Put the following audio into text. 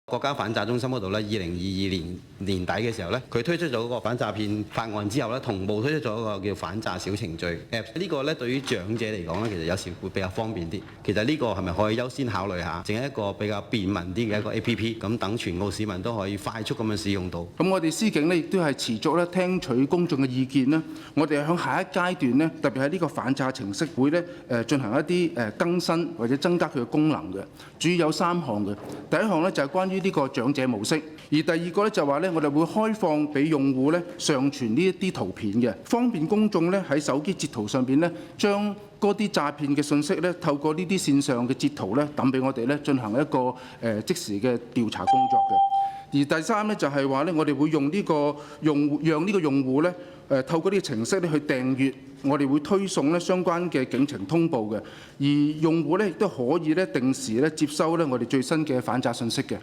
國家反詐中心嗰度咧，2022年年底嘅時候咧，佢推出咗嗰個反詐騙法案之後咧，同步推出咗一個叫反詐小程序 Apps。呢個咧對於長者嚟講咧，其實有時會比較方便啲。其實呢個係咪可以優先考慮下，整一個比較便民啲嘅一個 APP， 咁等全澳市民都可以快速咁樣使用到。咁我哋司警呢亦都係持續咧聽取公眾嘅意見啦。我哋向下一階段呢，特別喺呢個反詐程式會咧進行一啲更新或者增加佢嘅功能嘅，主要有3項嘅。第一項呢，就係關於呢個長者模式，而第二個咧就話咧，我哋會開放俾用戶咧上傳呢一啲圖片嘅，方便公眾咧喺手機截圖上邊咧將嗰啲詐騙嘅信息咧透過呢啲線上嘅截圖咧抌俾我哋咧進行一個即時嘅調查工作嘅。而第三咧就係話咧，我哋會用呢個讓呢個用戶咧透過呢個程式咧去訂閱，我哋會推送咧相關嘅警情通報嘅，而用戶咧亦都可以咧定時咧接收咧我哋最新嘅反詐信息嘅。